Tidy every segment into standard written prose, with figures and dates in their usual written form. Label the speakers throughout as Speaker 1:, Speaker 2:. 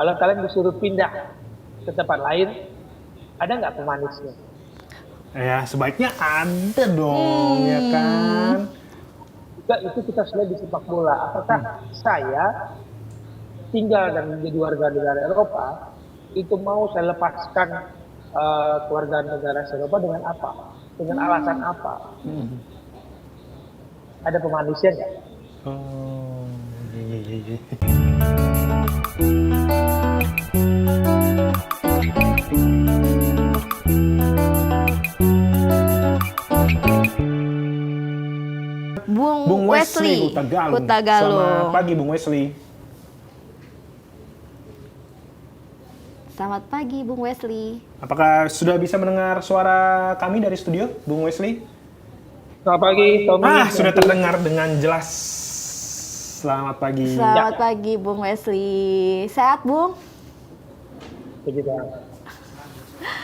Speaker 1: Kalau kalian disuruh pindah ke tempat lain, ada nggak pemanisnya?
Speaker 2: Ya, sebaiknya ada dong, ya kan?
Speaker 1: Juga itu kita sudah di sepak bola. Apakah saya tinggal dan menjadi warga negara Eropa itu mau saya lepaskan keluarga negara Eropa dengan apa? Dengan alasan apa? Ada pemanisnya nggak?
Speaker 2: Oh, iya, iya, iya.
Speaker 3: Bung
Speaker 2: Bung Wesley
Speaker 3: Wesley
Speaker 2: Huta Galung.
Speaker 3: Huta
Speaker 2: Selamat
Speaker 3: Galung.
Speaker 2: pagi, Bung Wesley.
Speaker 3: Selamat pagi Bung Wesley.
Speaker 2: Apakah sudah bisa mendengar suara kami dari studio, Bung Wesley?
Speaker 1: Selamat pagi, Tommy.
Speaker 2: Sudah terdengar dengan jelas. Selamat pagi.
Speaker 3: Selamat pagi Bung Wesley. Sehat Bung?
Speaker 1: Begitu.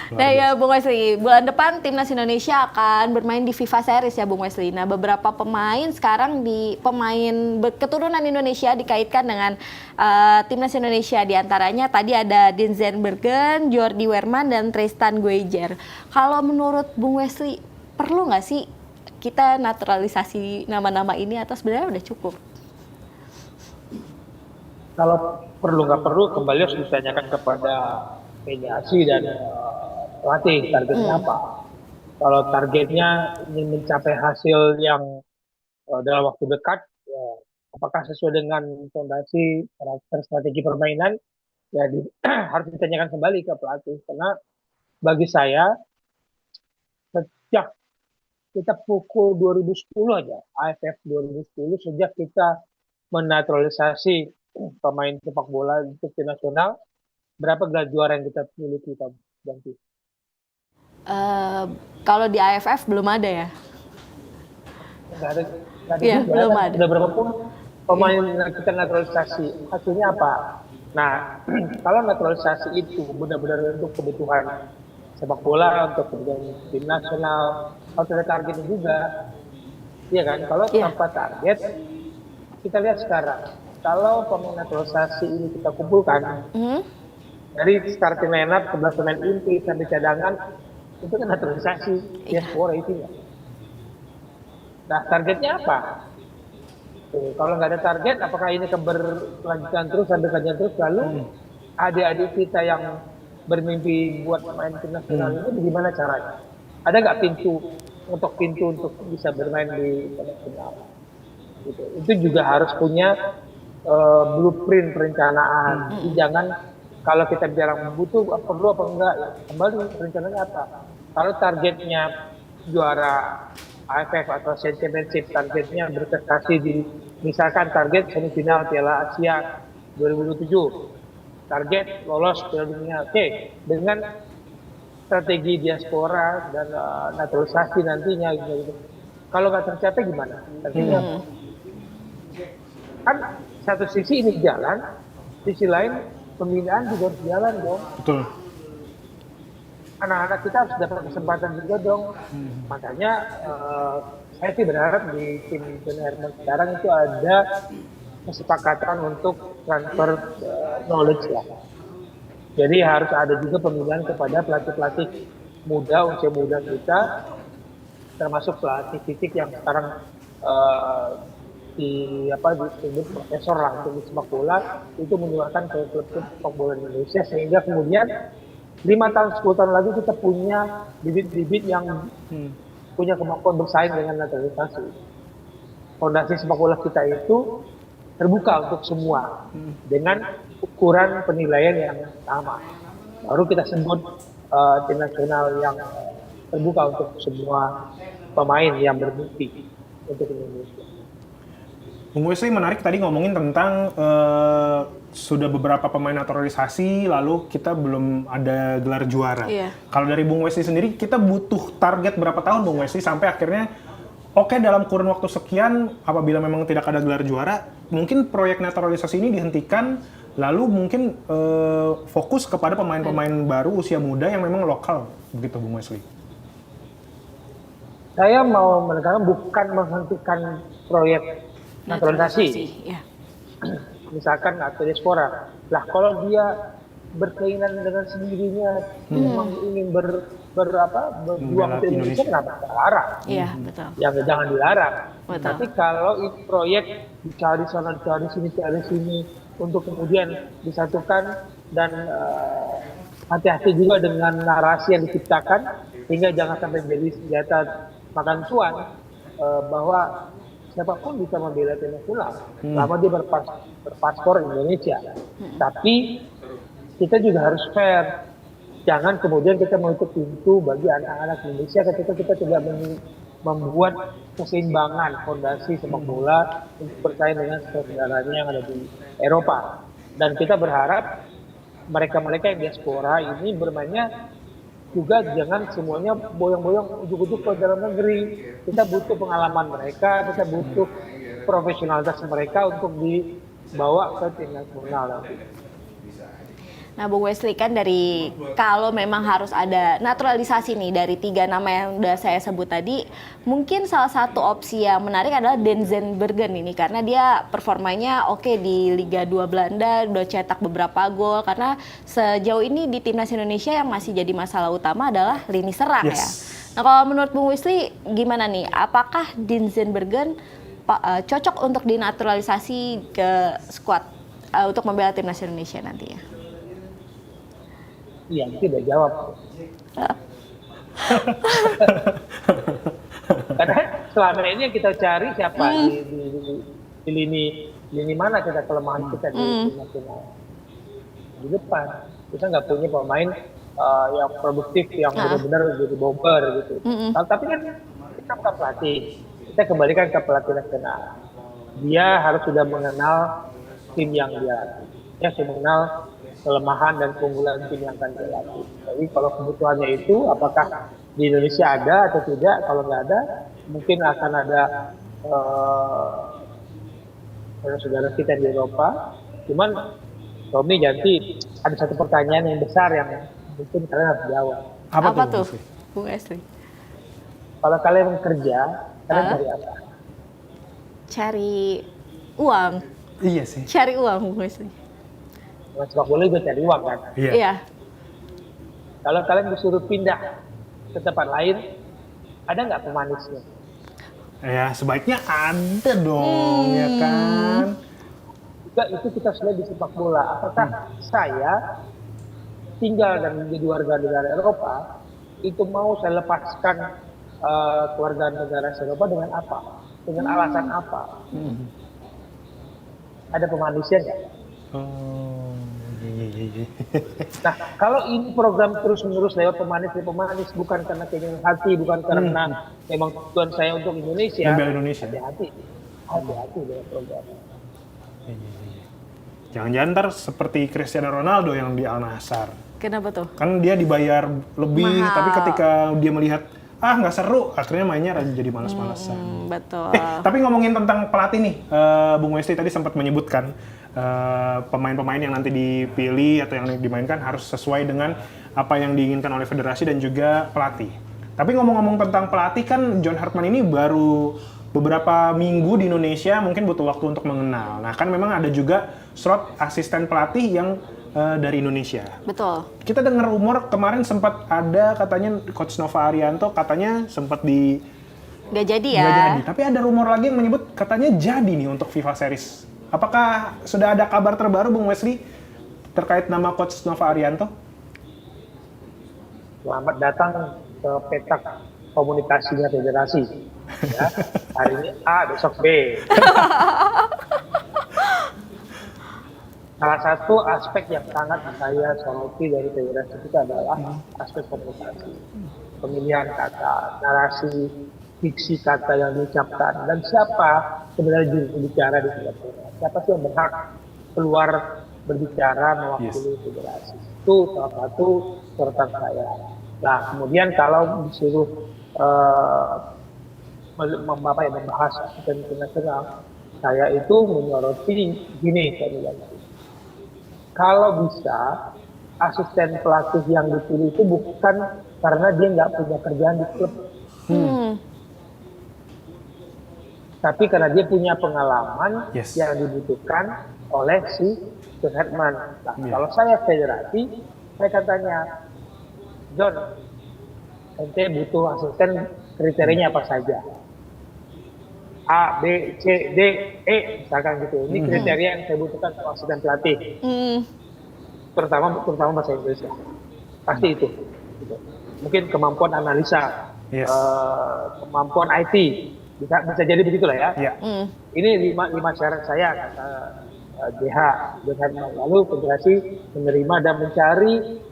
Speaker 3: Nah ya Bung Wesley, bulan depan Timnas Indonesia akan bermain di FIFA Series ya Bung Wesley. Nah beberapa pemain sekarang pemain keturunan Indonesia dikaitkan dengan Timnas Indonesia. Di antaranya tadi ada Denzel Bergen, Jordi Werman, dan Tristan Guejer. Kalau menurut Bung Wesley, perlu nggak sih kita naturalisasi nama-nama ini atau sebenarnya udah cukup?
Speaker 1: Kalau perlu nggak perlu kembali harus ditanyakan kepada federasi dan pelatih targetnya apa. Kalau targetnya ingin mencapai hasil yang dalam waktu dekat, ya, apakah sesuai dengan fondasi karakter strategi permainan, ya harus ditanyakan kembali ke pelatih. Karena bagi saya sejak kita pukul 2010 aja, AFF 2010 sejak kita menaturalisasi pemain sepak bola untuk tim nasional, berapa gelar juara yang kita miliki ganti?
Speaker 3: Kalau di AFF belum ada ya?
Speaker 1: Nggak ada, nggak ada
Speaker 3: Iya,
Speaker 1: juga
Speaker 3: belum
Speaker 1: kan.
Speaker 3: ada.
Speaker 1: Sudah berapa pun pemain yang kita naturalisasi, hasilnya apa? Nah, kalau naturalisasi itu benar-benar untuk kebutuhan sepak bola, untuk kebutuhan tim nasional, harus ada targetnya juga. Iya kan? Kalau
Speaker 3: Iya.
Speaker 1: tanpa target, kita lihat sekarang. Kalau pemain naturalisasi ini kita kumpulkan, dari starting lineup, 11 pemain inti, sampai cadangan, itu kan naturalisasi, diaspora itu ya. Nah, targetnya apa? Tuh, kalau nggak ada target, apakah ini keberlanjutan terus, sampai kajian terus, lalu adik-adik kita yang bermimpi buat main tim nasional ini bagaimana caranya? Ada nggak pintu untuk bisa bermain di internasional? Gitu. Itu juga harus punya blueprint perencanaan. Jadi jangan kalau kita bilang butuh perlu apa enggak, ya, kembali rencananya apa. Kalau targetnya juara AFF atau Asian Championship, targetnya berprestasi di misalkan target semifinal Piala Asia 2027, target lolos Piala Dunia. Oke, dengan strategi diaspora dan naturalisasi nantinya gitu. Kalau nggak tercapai gimana? Artinya kan satu sisi ini jalan, sisi lain pembinaan juga harus jalan dong.
Speaker 2: Betul.
Speaker 1: Anak-anak kita harus dapat kesempatan juga dong. Makanya saya sih berharap di tim Herman sekarang itu ada kesepakatan untuk transfer knowledge ya. Jadi harus ada juga pemilihan kepada pelatih-pelatih muda, usia muda kita, termasuk pelatih fisik yang sekarang disebut profesor lah untuk di sepak bola, itu menyuarakan ke klub-klub sepak bola Indonesia, sehingga kemudian 5 tahun 10 tahun lagi kita punya bibit-bibit yang punya kemampuan bersaing dengan naturalisasi. Fondasi sepak bola kita itu terbuka untuk semua dengan ukuran penilaian yang sama. Baru kita sebut tim nasional yang terbuka untuk semua pemain yang berbukti untuk Indonesia.
Speaker 2: Bung Wesley menarik tadi ngomongin tentang sudah beberapa pemain naturalisasi, lalu kita belum ada gelar juara.
Speaker 3: Iya.
Speaker 2: Kalau dari Bung Wesley sendiri, kita butuh target berapa tahun Bung Wesley sampai akhirnya oke, dalam kurun waktu sekian, apabila memang tidak ada gelar juara, mungkin proyek naturalisasi ini dihentikan, lalu mungkin fokus kepada pemain-pemain baru usia muda yang memang lokal, begitu Bung Wesley?
Speaker 1: Saya mau menekankan bukan menghentikan proyek naturalisasi.
Speaker 3: Ya.
Speaker 1: misalkan atau diaspora. Lah kalau dia berkeinginan dengan sendirinya memang ingin berjuang
Speaker 2: Membela
Speaker 1: untuk Indonesia,
Speaker 2: Indonesia.
Speaker 1: kenapa kita larang?
Speaker 3: Iya, betul.
Speaker 1: Ya jangan dilarang.
Speaker 3: Betul.
Speaker 1: Tapi kalau ini proyek dicari sana, dicari sini untuk kemudian disatukan dan hati-hati juga dengan narasi yang diciptakan sehingga jangan sampai menjadi senjata makan tuan bahwa siapapun bisa membela tim nasional selama dia berpaspor Indonesia. Tapi kita juga harus fair. Jangan kemudian kita menutup pintu bagi anak-anak Indonesia ketika kita tidak membuat keseimbangan fondasi sepak bola untuk bersaing dengan saudaranya yang ada di Eropa. Dan kita berharap mereka-mereka yang diaspora ini bermainnya juga jangan semuanya boyong-boyong ujuk-ujuk ke dalam negeri. Kita butuh pengalaman mereka, kita butuh profesionalitas mereka untuk dibawa ke tim nasional nanti.
Speaker 3: Nah, Bung Wesley, kan dari kalau memang harus ada naturalisasi nih dari 3 nama yang udah saya sebut tadi, mungkin salah satu opsi yang menarik adalah Denzen Bergen ini karena dia performanya oke di Liga 2 Belanda, udah cetak beberapa gol karena sejauh ini di timnas Indonesia yang masih jadi masalah utama adalah lini serang ya. Nah, kalau menurut Bung Wesley gimana nih? Apakah Denzen Bergen cocok untuk dinaturalisasi ke skuad untuk membela timnas Indonesia nantinya?
Speaker 1: Iya, tidak jawab. Karena selama ini yang kita cari siapa di lini mana kita kelemahan kita di tim nasional. Di depan kita nggak punya pemain yang produktif yang benar-benar jadi bomber gitu. Tapi kan kita bukan pelatih, kita kembalikan ke pelatih nasional. Dia harus sudah mengenal tim yang dia sudah mengenal kelemahan dan keunggulan tim yang akan dilatih. Jadi kalau kebutuhannya itu apakah di Indonesia ada atau tidak, kalau nggak ada mungkin akan ada saudara kita di Eropa. Cuman Tommy Janti, ada satu pertanyaan yang besar yang mungkin kalian harus jawab.
Speaker 3: Apa tuh, Bung Wesley?
Speaker 1: Kalau kalian kerja, kalian cari apa?
Speaker 3: Cari uang.
Speaker 2: Iya sih.
Speaker 3: Cari uang, Bung Wesley.
Speaker 1: Sepak bola juga cari uang kan?
Speaker 3: Iya.
Speaker 1: Kalau kalian disuruh pindah ke tempat lain, ada nggak pemanisnya?
Speaker 2: Ya sebaiknya ada dong, ya kan?
Speaker 1: Juga itu kita sudah di sepak bola. Apakah saya tinggal dan menjadi warga negara Eropa, itu mau saya lepaskan keluarga negara Eropa dengan apa? Dengan alasan apa? Ada pemanisnya nggak?
Speaker 2: Iya.
Speaker 1: Nah, kalau ini program terus-menerus lewat pemanis, bukan karena keinginan hati, bukan karena memang tujuan saya untuk Indonesia.
Speaker 2: Membela Indonesia.
Speaker 1: Hati-hati dengan program.
Speaker 2: Jangan-jangan ntar seperti Cristiano Ronaldo yang di Al Nassr.
Speaker 3: Kenapa tuh?
Speaker 2: Kan dia dibayar lebih,
Speaker 3: Mahal.
Speaker 2: tapi ketika dia melihat nggak seru, akhirnya mainnya jadi malas-malasan.
Speaker 3: Betul.
Speaker 2: Tapi ngomongin tentang pelatih nih, Bung Wesley tadi sempat menyebutkan pemain-pemain yang nanti dipilih atau yang dimainkan harus sesuai dengan apa yang diinginkan oleh federasi dan juga pelatih. Tapi ngomong-ngomong tentang pelatih kan John Hartman ini baru beberapa minggu di Indonesia, mungkin butuh waktu untuk mengenal. Nah kan memang ada juga slot asisten pelatih yang dari Indonesia.
Speaker 3: Betul.
Speaker 2: Kita dengar rumor kemarin sempat ada katanya Coach Nova Arianto katanya sempat
Speaker 3: Nggak jadi ya?
Speaker 2: nggak jadi. Tapi ada rumor lagi yang menyebut katanya jadi nih untuk FIFA Series. Apakah sudah ada kabar terbaru Bung Wesley terkait nama Coach Nova Arianto?
Speaker 1: Selamat datang ke petak komunikasinya federasi. Ya, hari ini A, besok B. Salah satu aspek yang sangat saya soroti dari federasi kita adalah aspek komunikasi. Pemilihan kata, narasi, diksi kata yang diucapkan, dan siapa sebenarnya juru bicara di Singapura. Siapa sih yang berhak keluar berbicara mewakili federasi. Itu salah satu sorotan saya. Nah, kemudian kalau disuruh membahas asisten nasional, saya itu menyoroti gini, saya bilang. Kalau bisa, asisten pelatih yang dipilih itu bukan karena dia nggak punya kerjaan di klub. Tapi karena dia punya pengalaman yang dibutuhkan oleh si John Herman. Nah, kalau saya federasi, saya katanya, John, ente butuh asisten kriterianya apa saja? A, B, C, D, E, misalkan gitu. Ini kriteria yang saya butuhkan untuk asisten pelatih, terutama bahasa Inggris. Pasti itu. Gitu. Mungkin kemampuan analisa,
Speaker 2: Yes.
Speaker 1: kemampuan IT, bisa jadi begitulah ya.
Speaker 2: Ya.
Speaker 1: Ini lima syarat saya kata DH John Herman. Lalu federasi menerima dan mencari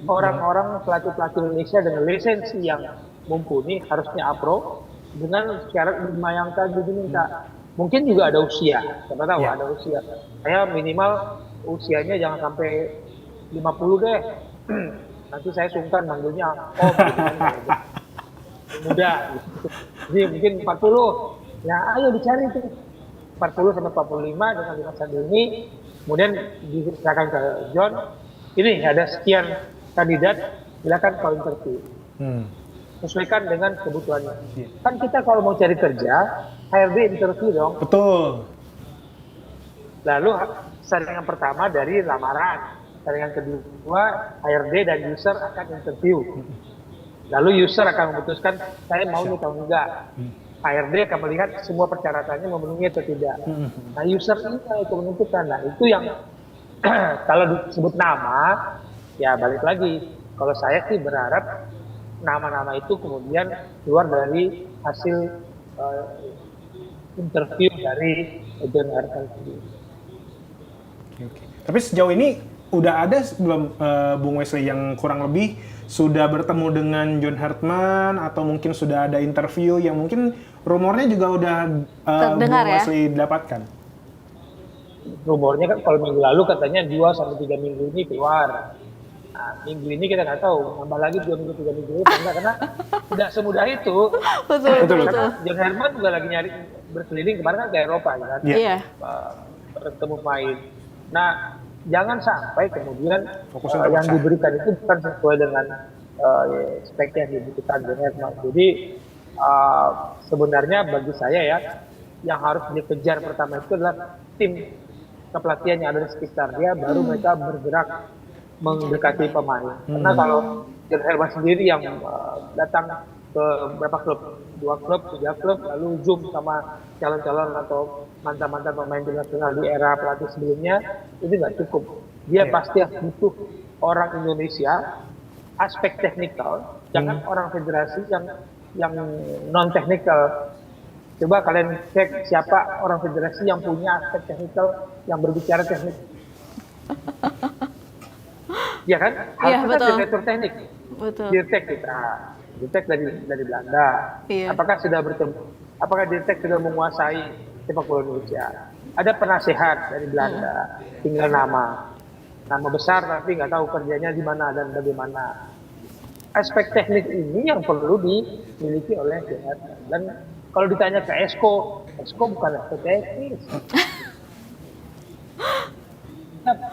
Speaker 1: orang-orang pelatih Indonesia dengan lisensi yang mumpuni, harusnya APRO, dengan syarat dimayangkan diminta. Mungkin juga ada usia, siapa tahu ada usia. Saya minimal usianya jangan sampai 50 deh. Nanti saya sungkan manggilnya Om, gitu kan, muda. Gitu. Jadi mungkin 40. Ya ayo dicari tuh 40 sampai 45 dengan 5 sandi ini, kemudian diserahkan ke John. Ini ada sekian kandidat, silakan kau interview. Sesuaikan dengan kebutuhannya. Kan kita kalau mau cari kerja, HRD interview dong.
Speaker 2: Betul.
Speaker 1: Lalu saringan pertama dari lamaran, saringan kedua HRD dan user akan interview. Lalu user akan memutuskan saya mau nih atau enggak. HRD akan melihat semua persyaratannya memenuhi atau tidak. Nah user ini yang menentukan. Nah itu yang kalau disebut nama, ya balik lagi. Kalau saya sih berharap nama-nama itu kemudian keluar dari hasil interview dari John Herman sendiri.
Speaker 2: Oke. Tapi sejauh ini udah ada belum Bung Wesley yang kurang lebih sudah bertemu dengan John Herman atau mungkin sudah ada interview yang mungkin rumornya juga udah
Speaker 3: terdengar
Speaker 2: Bung
Speaker 3: ya?
Speaker 2: Wesley dapatkan?
Speaker 1: Rumornya kan kalau minggu lalu katanya 2-3 minggu ini keluar. Nah, minggu ini kita nggak tahu, nambah lagi 2 minggu 3 minggu itu enggak, karena tidak semudah itu.
Speaker 3: Betul.
Speaker 1: Karena John Herman juga lagi nyari berkeliling kemarin kan ke Eropa kan.
Speaker 3: Iya.
Speaker 1: Bertemu main. Nah, jangan sampai kemudian
Speaker 2: Fokusnya
Speaker 1: yang
Speaker 2: terpecah.
Speaker 1: diberikan itu bukan sesuai dengan spek yang dibutuhkan John Herman. Jadi sebenarnya bagi saya ya, yang harus dikejar pertama itu adalah tim kepelatihan yang ada di sekitar dia, baru mereka bergerak mendekati pemain. Karena kalau John Herman sendiri yang datang ke berapa klub, 2 klub, 3 klub, lalu zoom sama calon-calon atau mantan-mantan pemain nasional di era pelatih sebelumnya, itu nggak cukup. Dia pasti butuh orang Indonesia, aspek teknikal, jangan orang federasi yang non teknikal. Coba kalian cek siapa orang federasi yang punya aspek teknikal, yang berbicara teknik. Ya kan?
Speaker 3: Iya,
Speaker 1: Harusnya
Speaker 3: betul.
Speaker 1: direktur teknik.
Speaker 3: Betul.
Speaker 1: Dirtek kita. Dirtek dari Belanda.
Speaker 3: Iya.
Speaker 1: Apakah sudah bertemu? Apakah Dirtek sudah menguasai sepak bola Indonesia? Ada penasehat dari Belanda, tinggal nama besar tapi nggak tahu kerjanya di mana dan bagaimana. Aspek teknik ini yang perlu dimiliki oleh DHR. Dan kalau ditanya ke Esko bukan aspek teknis.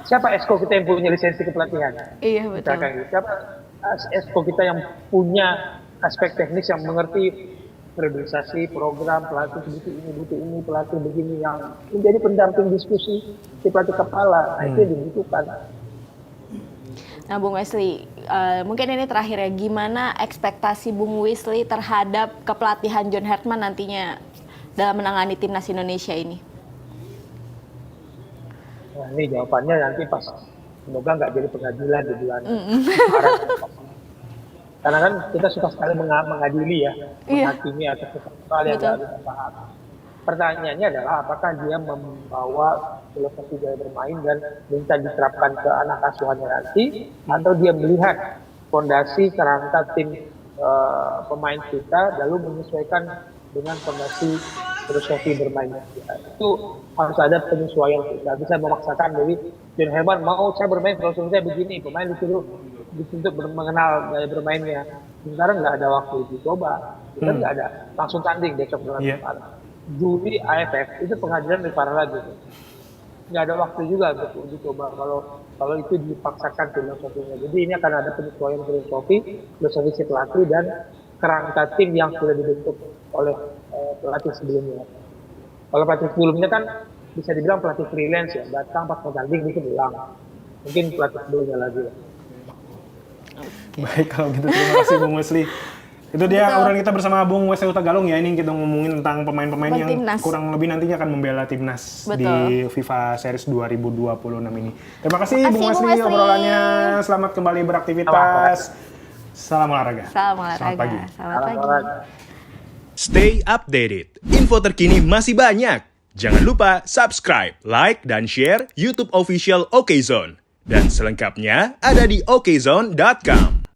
Speaker 1: Siapa Esko kita yang punya lisensi kepelatihan?
Speaker 3: Iya, betul.
Speaker 1: Misalkan gitu. Siapa Esko kita yang punya aspek teknis, yang mengerti periodisasi program pelatih butuh ini, pelatih begini, yang menjadi pendamping diskusi si pelatih kepala. Nah, itu yang dibutuhkan.
Speaker 3: Nah, Bung Wesley, mungkin ini terakhir ya, gimana ekspektasi Bung Wesley terhadap kepelatihan John Herman nantinya dalam menangani timnas Indonesia ini?
Speaker 1: Nah, ini jawabannya nanti pas, semoga nggak jadi pengadilan di bulan Maret. Karena kan kita suka sekali mengadili ya, menghakimi atas hal yang nggak bisa paham. Pertanyaannya adalah apakah dia membawa filosofi gaya bermain dan minta diterapkan ke anak asuhannya nanti, atau dia melihat fondasi kerangka tim pemain kita lalu menyesuaikan dengan fondasi filosofi bermainnya. Itu harus ada penyesuaian. Tidak bisa memaksakan. Jadi John Herman mau saya bermain filosofi saya begini, pemain disuruh dituntut mengenal gaya bermainnya. Sementara nggak ada waktu dicoba, kita nggak ada langsung tanding besok dengan Juli AFF itu pengadilan lebih parah lagi. Nggak ada waktu juga untuk dicoba kalau itu dipaksakan filosofinya. Jadi ini akan ada penyesuaian filosofi si pelatih dan kerangka tim yang sudah dibentuk oleh pelatih sebelumnya. Kalau pelatih sebelumnya kan bisa dibilang pelatih freelance ya, datang pas bertanding bisa pulang. Mungkin pelatih dulunya lagi.
Speaker 2: Baik kalau gitu, terima kasih Bung Wesley. Itu dia obrolan kita bersama Bung Wesley Huta Galung ya. Ini kita ngomongin tentang pemain-pemain yang
Speaker 3: Timnas.
Speaker 2: kurang lebih nantinya akan membela timnas
Speaker 3: Betul.
Speaker 2: di FIFA Series 2026 ini. Terima kasih Bung
Speaker 3: Bung
Speaker 2: Wesley
Speaker 3: Wesley.
Speaker 2: obrolannya. Selamat kembali beraktivitas. Salam olahraga.
Speaker 3: Salam olahraga.
Speaker 2: Selamat pagi.
Speaker 3: Selamat pagi.
Speaker 4: Stay updated. Info terkini masih banyak. Jangan lupa subscribe, like, dan share YouTube official OKZone. Dan selengkapnya ada di okezone.com.